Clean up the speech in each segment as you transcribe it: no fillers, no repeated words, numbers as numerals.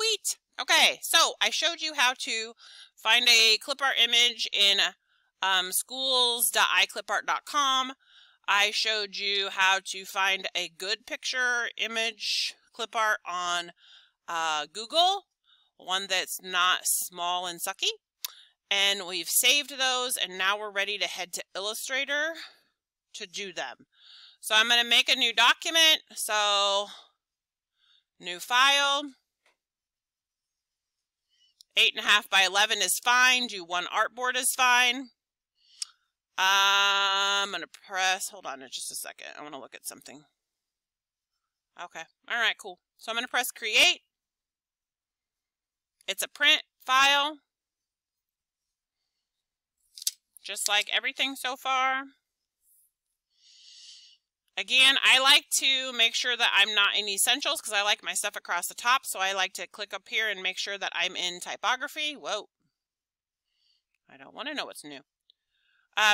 Sweet. Okay, so I showed you how to find a clip art image in schools.iclipart.com. I showed you how to find a good picture image clip art on Google, one that's not small and sucky. And we've saved those, and now we're ready to head to Illustrator to do them. So I'm going to make a new document. So new file. 8.5 by 11 is fine. Do one artboard is fine. I'm going to press, hold on just a second. I want to look at something. Okay. All right, cool. So I'm going to press create. It's a print file. Just like everything so far. Again, I like to make sure that I'm not in Essentials because I like my stuff across the top. So I like to click up here and make sure that I'm in typography. Whoa. I don't want to know what's new.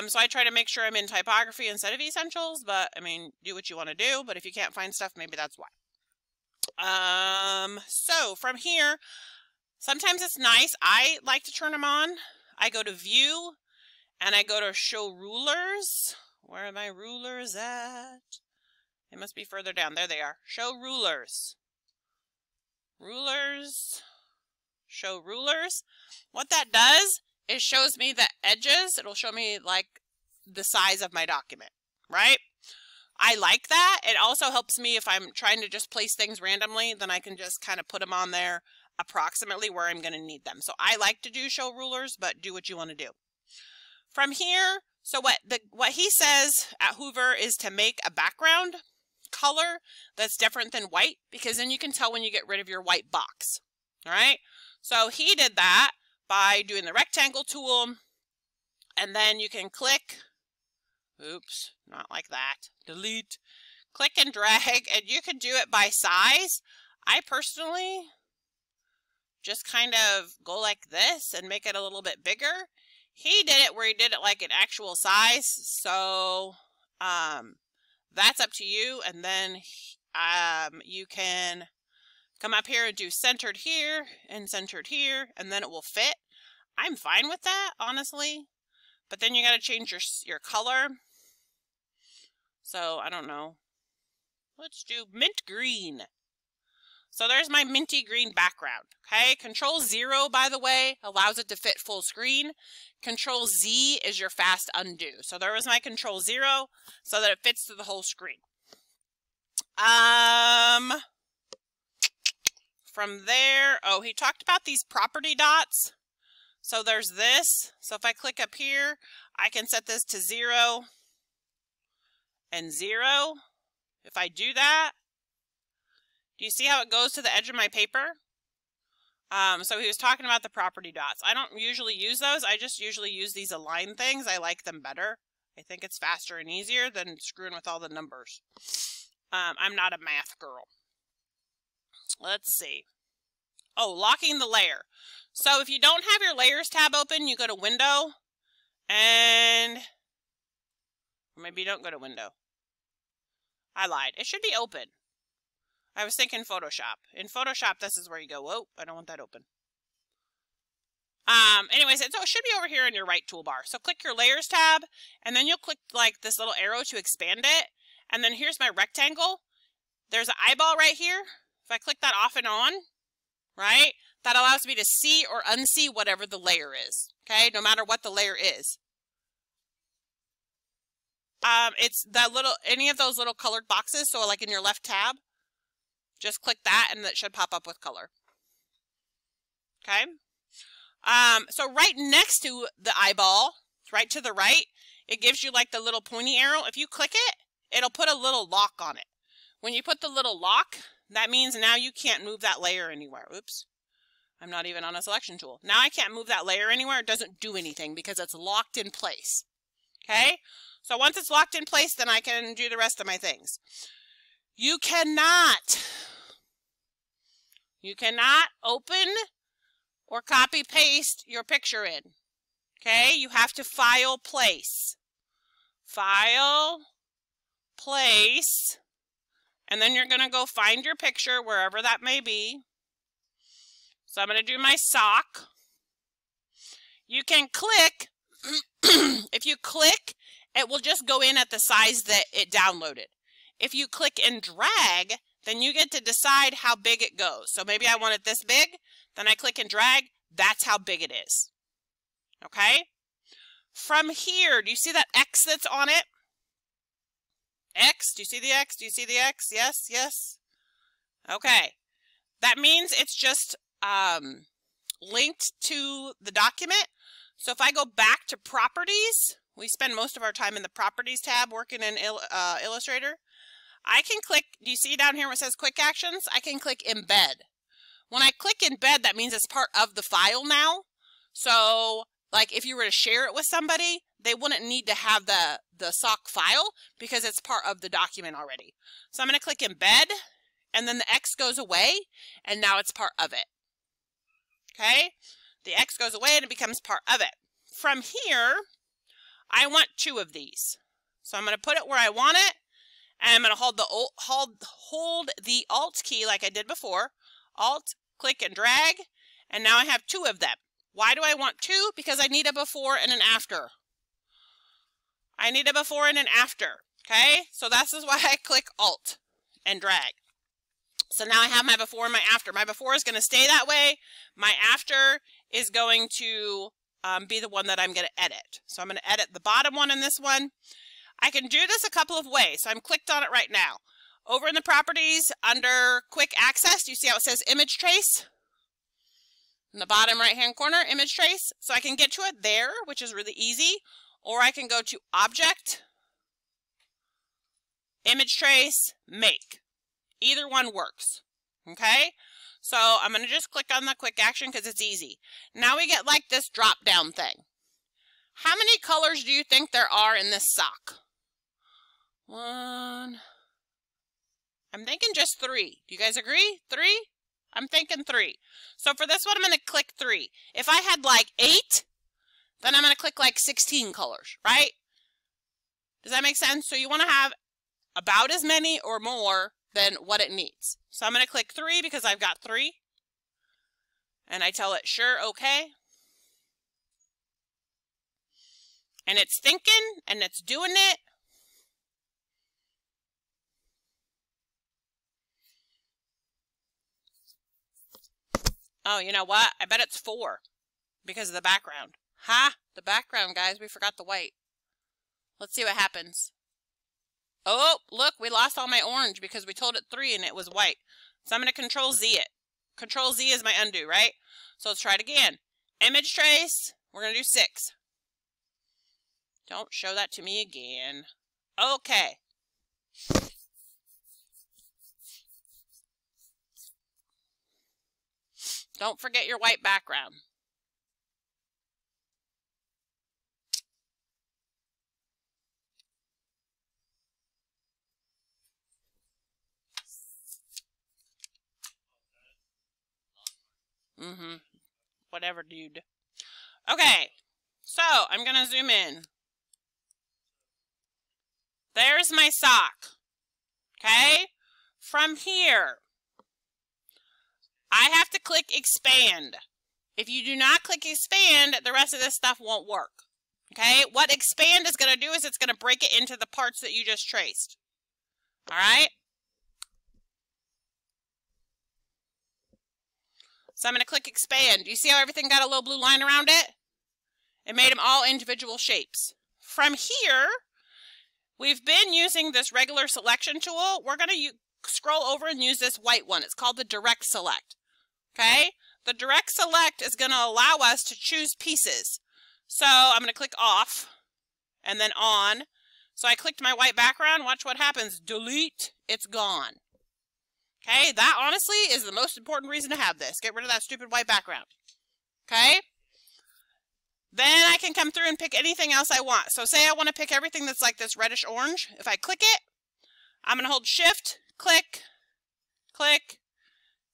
So I try to make sure I'm in typography instead of Essentials, but I mean, do what you want to do. But if you can't find stuff, maybe that's why. So from here, sometimes it's nice. I like to turn them on. I go to View and I go to Show Rulers. Where are my rulers at? They must be further down. There they are. Show rulers. Rulers. Show rulers. What that does is shows me the edges. It'll show me like the size of my document, right? I like that. It also helps me if I'm trying to just place things randomly, then I can just kind of put them on there approximately where I'm going to need them. So I like to do show rulers, but do what you want to do. From here, so what he says at Hoover is to make a background color that's different than white, because then you can tell when you get rid of your white box. All right. So he did that by doing the rectangle tool, and then you can click, oops, not like that, delete, click and drag, and you can do it by size. I personally just kind of go like this and make it a little bit bigger. He did it where he did it like an actual size, so that's up to you. And then you can come up here and do centered here and centered here, and then it will fit. I'm fine with that, honestly. But then you got to change your color. So I don't know. Let's do mint green. So there's my minty green background. Okay, Control 0, by the way, allows it to fit full screen. Control Z is your fast undo. So there was my Control 0 so that it fits to the whole screen. From there, oh, he talked about these property dots. So there's this. So if I click up here, I can set this to 0 and 0. If I do that, do you see how it goes to the edge of my paper? So he was talking about the property dots. I don't usually use those. I just usually use these align things. I like them better. I think it's faster and easier than screwing with all the numbers. I'm not a math girl. Let's see. Oh, locking the layer. So if you don't have your layers tab open, you go to Window, and or maybe you don't go to Window. I lied. It should be open. I was thinking Photoshop. In Photoshop, this is where you go. Whoa, I don't want that open. Anyways, it should be over here in your right toolbar. So click your Layers tab, and then you'll click like this little arrow to expand it. And then here's my rectangle. There's an eyeball right here. If I click that off and on, right, that allows me to see or unsee whatever the layer is. Okay, no matter what the layer is. It's that little, any of those little colored boxes. So like in your left tab, just click that and it should pop up with color. Okay. So right next to the eyeball, right to the right, it gives you like the little pointy arrow. If you click it, it'll put a little lock on it. When you put the little lock, that means now you can't move that layer anywhere. Oops. I'm not even on a selection tool. Now I can't move that layer anywhere. It doesn't do anything because it's locked in place. Okay. So once it's locked in place, then I can do the rest of my things. You cannot open or copy paste your picture in. Okay, you have to file, place. File, place, and then you're going to go find your picture wherever that may be. So I'm going to do my sock. You can click. If you click, it will just go in at the size that it downloaded. If you click and drag, then you get to decide how big it goes. So maybe I want it this big, then I click and drag, that's how big it is. Okay? From here, do you see that X that's on it? X, do you see the X? Do you see the X? Yes, yes. Okay. That means it's just linked to the document. So if I go back to properties, we spend most of our time in the properties tab working in Illustrator. I can click, do you see down here where it says quick actions? I can click embed. When I click embed, that means it's part of the file now. So like if you were to share it with somebody, they wouldn't need to have the sock file because it's part of the document already. So I'm going to click embed, and then the X goes away, and now it's part of it. Okay? The X goes away and it becomes part of it. From here, I want 2 of these. So I'm going to put it where I want it, and I'm going to hold the Alt key like I did before. Alt, click and drag, and now I have 2 of them. Why do I want 2? Because I need a before and an after. I need a before and an after. Okay? So this is why I click Alt and drag. So now I have my before and my after. My before is going to stay that way. My after is going to be the one that I'm going to edit. So I'm going to edit the bottom one in this one. I can do this a couple of ways. So I'm clicked on it right now. Over in the properties under quick access, do you see how it says image trace? In the bottom right hand corner, image trace. So I can get to it there, which is really easy. Or I can go to object, image trace, make. Either one works. Okay? So I'm going to just click on the quick action because it's easy. Now we get like this drop down thing. How many colors do you think there are in this sock? 1. I'm thinking just 3. Do you guys agree? 3? I'm thinking 3. So for this one, I'm going to click 3. If I had like 8, then I'm going to click like 16 colors, right? Does that make sense? So you want to have about as many or more than what it needs. So I'm going to click 3 because I've got 3. And I tell it, sure, okay. And it's thinking, and it's doing it. Oh, you know what? I bet it's 4 because of the background. Ha! The background, guys. We forgot the white. Let's see what happens. Oh, look, we lost all my orange because we told it 3 and it was white. So I'm going to Control Z it. Control Z is my undo, right? So let's try it again. Image trace. We're going to do 6. Don't show that to me again. Okay. Don't forget your white background. Whatever, dude. Okay. So, I'm going to zoom in. There's my sock. Okay? From here, I have to click expand. If you do not click expand, the rest of this stuff won't work. Okay? What expand is going to do is it's going to break it into the parts that you just traced. All right? So I'm going to click expand. Do you see how everything got a little blue line around it? It made them all individual shapes. From here, we've been using this regular selection tool. We're going to scroll over and use this white one. It's called the direct select. Okay? The direct select is going to allow us to choose pieces. So I'm going to click off and then on. So I clicked my white background. Watch what happens. Delete. It's gone. Okay, that honestly is the most important reason to have this. Get rid of that stupid white background. Okay? Then I can come through and pick anything else I want. So say I want to pick everything that's like this reddish orange. If I click it, I'm going to hold shift, click, click,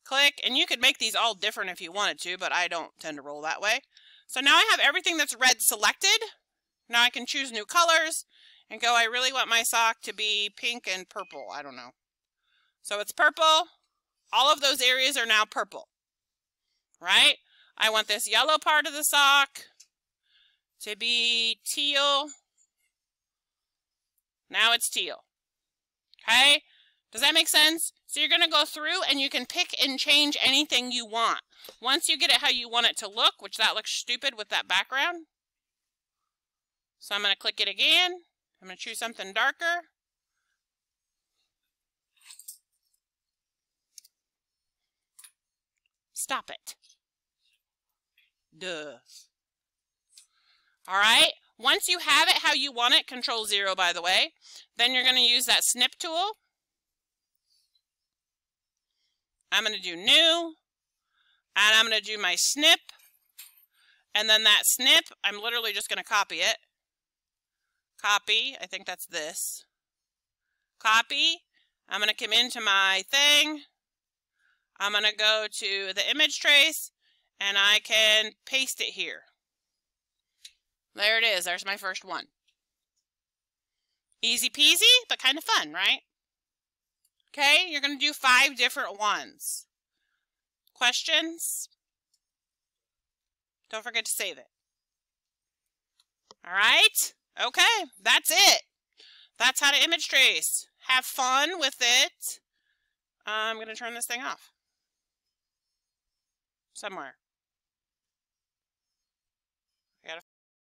click. And you could make these all different if you wanted to, but I don't tend to roll that way. So now I have everything that's red selected. Now I can choose new colors and go, I really want my sock to be pink and purple. I don't know. So it's purple. All of those areas are now purple. right? I want this yellow part of the sock to be teal. Now it's teal. Okay? Does that make sense? So you're going to go through and you can pick and change anything you want. Once you get it how you want it to look, which that looks stupid with that background. So I'm going to click it again. I'm going to choose something darker. Stop it. Duh. All right. Once you have it how you want it, Control 0 by the way, then you're going to use that snip tool. I'm going to do new, and I'm going to do my snip, and then that snip, I'm literally just going to copy it. Copy, I think that's this. Copy, I'm going to come into my thing. I'm going to go to the image trace, and I can paste it here. There it is, there's my first one. Easy peasy, but kind of fun, right? Okay, you're going to do 5 different ones. Questions? Don't forget to save it. All right? Okay, that's it. That's how to image trace. Have fun with it. I'm going to turn this thing off. Somewhere. I gotta